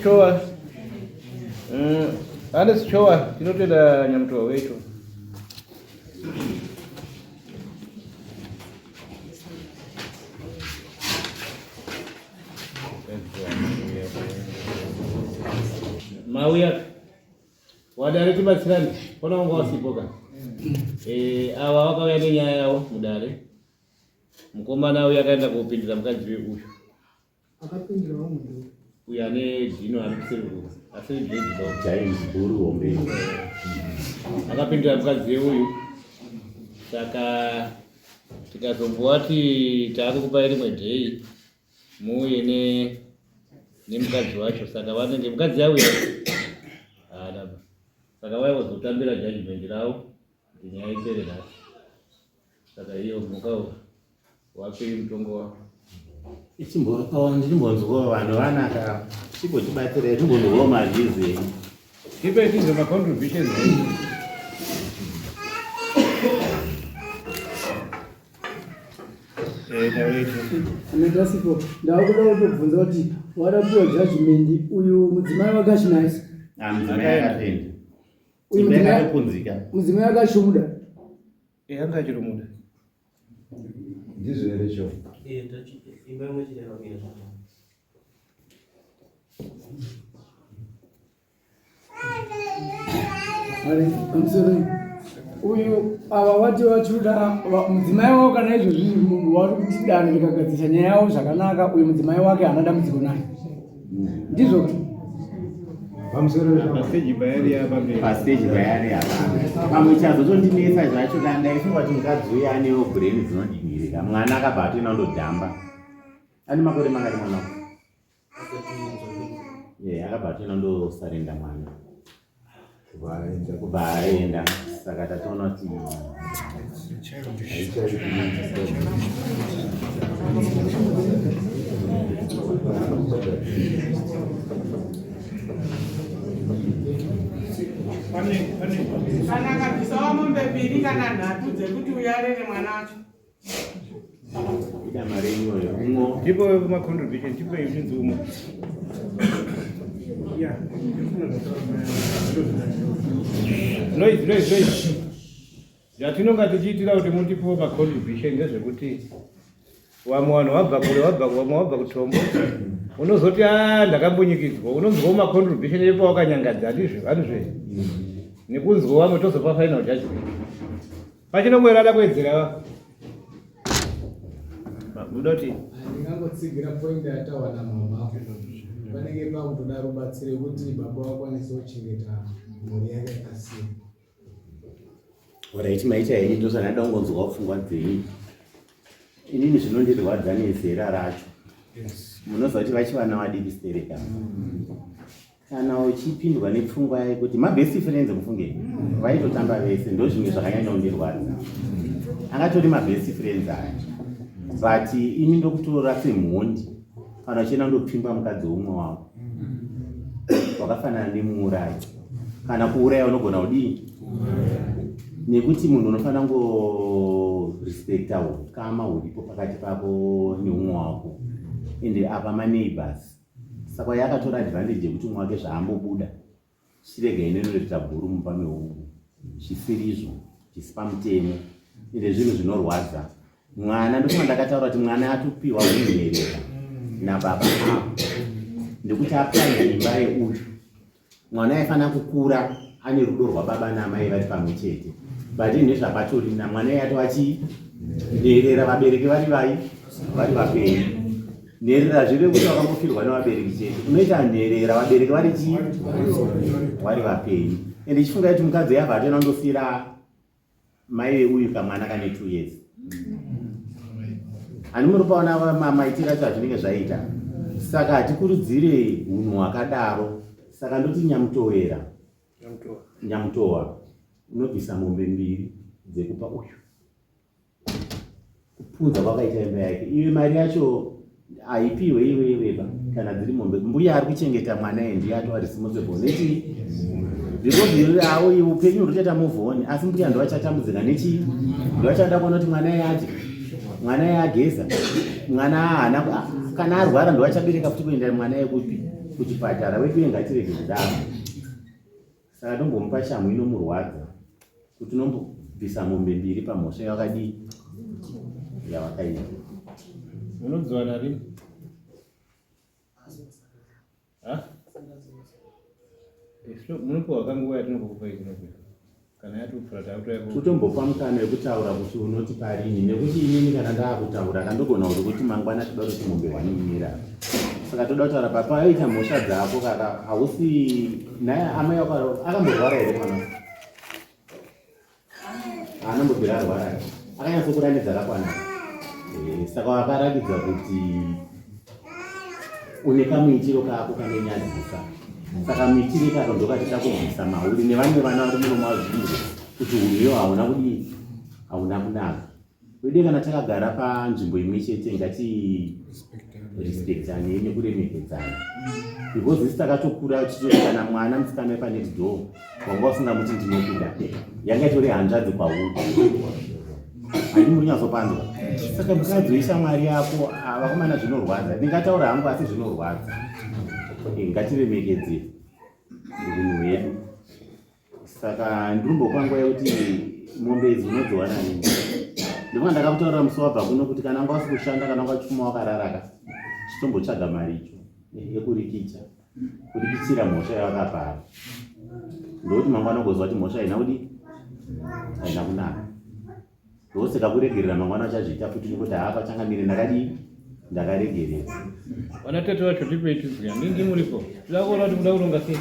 Chowa. Alex Chowa, tinotenda nyamtowa wetu. Mauya wadare tibatsirani pona wanga wasipoka awa wakauya nenyaya yawo mudare mukomana uyu akaenda kopindira mukadzi weuyu akapindira munhu uyu ane dhino ari kuseruka asiri bhedhi James Buru Hombe akapindira mukadzi weuyu. Saka tikazombowati taakukupai rimwe dhei muuye nemukadzi wacho, saka vanenge mukadzi yauya haana, saka vaivozotambira judgment ravo kuti nyaya ipere nhasi. Saka iyo mhuka wapei mutongo wavo ndichimbonzwa vanhu vanaka chibochibatsira chimbonzwawo mazvizi ipe tizo macontributions anodasipo ndakuda kutobvunza kuti wadapiwa judgment uyu mudzimai wakachinaisa mudzimai akapenda uyu imba yakatopunzika mudzimai akashomuda anga achirumuda ndizvo here cho pamusoro uyu ava vati vachiuda mudzimai wavo kana izvozvi munhu vari kuti danho rikagadzisa nyaya yavo zvakanaka uyu mudzimai wake haana dambudziko naye ndizvo pasteji bayari apamberi pasteji bayari apa pamwe chazotondinesa zvacho kana ndaifunga kuti mukadzi uya anewo breni dzinodinirika mwana akabva atoenda kundodhamba ane makore mangati mwana akabva atoenda kundosarenda mwana kubva aenda. Saka tatoona kuti kana kabvisawo mombe mbiri kana nhatu dzekuti uyarere mwana wacho ida mari iyoyo umwo ndipo macontribution ndipo izvinzi umwe noise zvatinonga tichiitira kuti mutipiwo macontribution ndezvekuti vamwe vanhu wabva kutombo unozoti ndakambonyikidzwa unonzwawo macontribution epawakanyangadza handizve nekunzwa vamwe tozopa final judgment pachinongwerada kuwedzera mudoti ndingangotsigira point yatawa namama panenge pakutoda rubatsiro kuti baba vakwanise kuchengeta mhuri yake yakasiya. Alright, maita hii ndosa nada kungonzwa pfungwa dzenyu. Inini zvinondirwadza nezera racho. Munoziva kuti vachivana vadikistereka. Kana uchipindwa nepfungwa yekuti mabest friends mufunge vaitotamba vese ndo zvimwe zvakanyanya kundirwadza. Angatori mabest friends aya. But ini ndokutora semhondi kana uchienda ndopimba mukadzi womwe wavo wakafanana nemuurayi kana kuuraya unogona kudii nekuti munhu unofanira kungorespekta ukama huripo pakati pako neumwe wako ende apa maneighbors. Saka yakatora advantage yekuti umwe wake zvaambobuda chirega inenoita bhuru mumba meungu chisirizvo chisipa mutemo ende zvinhu zvinorwadza. Mwana ndokuma ndakataura kuti mwana atopiwa unyerera nababa avo ndekuti aplana imba yeuyu mwana aifanira kukura ane rudo rwababa namai vari pamwe chete but nezvapatorina mwana yato achinherera vabereki vari vapenyu nherera zvive kuti vakambofirwa nevabereki chete unoita nherera vabereki vari vapenyu ende ichifunga kuti mukadzi yabva atoenda kundosiyira mai veuyu kamwana kane 2 years. Ani munopaona maitiro acho azvinenge zvaita. Saka hatikurudzire unhu hwakadaro. Saka ndoti nyamutowa unobvisa mombe mbiri dzekupa uyu kupunza kwakaita imba yake. Iwe mari yacho haipiwe iweba kana dziri mombe. Mbuya ari kuchengeta mwana ndiye ato responsible neti because awo iwe upenyu huchaita move on asi mbuya ndo achatambudzika nechi ndo achada kuona kuti mwana yaje mwana yageza mwana haana kana arwara ndo achabereka futi kuenda mwana yekupi kuchipatara wetu ngatirege kudaro. Saka tombomupa shamhu inomurwadza kuti unombobvisa mombe 2 pamhosva yakadii yawakaita. Unodziwana rini? Munopiwa kanguva yatinokupa ichinokuita kana yatopfura takutoyako kutombopa mukana wekutaura kuti unoti parini, nekuti inini kana ndaakutaura kandogona kuti mangwana toda kuti mombe 1 imira. Saka toda kutaura papa aita mhosva dzako kaka hausi naye amai wako akamborwara here pana anambobvira arwara akanyatsokura nedzakakwana. Saka wakarakidza kuti une kamuitiro kako kanonyadzisa. Saka muitiro kako ndokati takubvisa mauri nevamwe vana vari muno mazviro kuti uyo hauna kudii, hauna kunaka. Wede kana takagara panzvimbo imwe chete ngati respectane nekuremekedzana. Because isi takatokura tichiti kana mwana musikana pane door wanga usingamuti ndinopinda yanga itori hanzvadzi kwauri handi muri nyazopandwa. Saka mukadzi weshamwari yako vakomana zvinorwadza ndingataura hangu asi zvinorwadza. Ngatiremekedzere unhu hwedu. Saka ndirumbopa nguva yekuti mombe idzi unodziwana nini. Ndivanga ndakakutaurira musi wabva kuno kuti kana wanga usi kushanda kana wanga chifuma wakararaka chitombotsvaga mari icho kurikichira mhosva yawakapara. Ndokuti mangwana ugozwa kuti mhosva haina kudii, haina kunaka. Ndoseka kuregerera mangwana uchazviita futi nekuti pachangamire ndakadii, ndakaregerera. Vana tete vacho tipei tiziya ndingi muripo tidakuona kuti muda kuronga sei.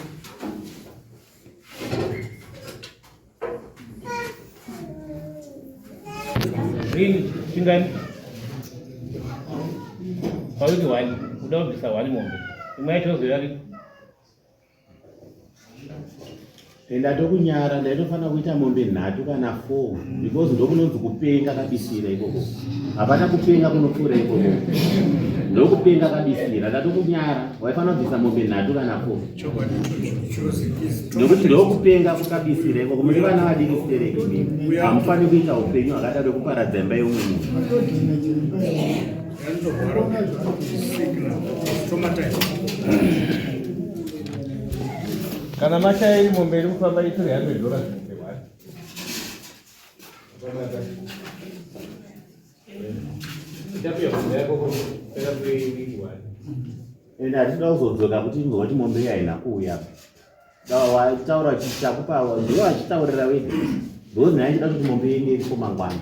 Rini chingani pauti 1 kuda kubvisa 1 mombe imwe yacho zoya rini? Ndatokunyara ndaitofanira kuita mombe 3 kana 4 because ndokunonzi kupenga kabisira ikoko. Hapana kupenga kunopfuura ikoko. Ndokupenga kabisira ndatokunyara waifanira kubvisa mombe 3 kana 4. Ndokuti ndokupenga kukabisira ikoko. Muri vana vadiki stereki nini? Hamufani kuita upenyu hwakadaro kuparadza imba yeumwe munhu. Kana mashaya mombe iri kufamba itore $100 ende hatida kuzodzoka kuti ngoti mombe iyi haina kuuya. Wataura chitakupa ndiwo wachitaurira wega. Because naye chida kuti mombe ine iripo mangwana.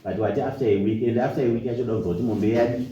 But wati after a week and after a week yacho da kuti mombe yadi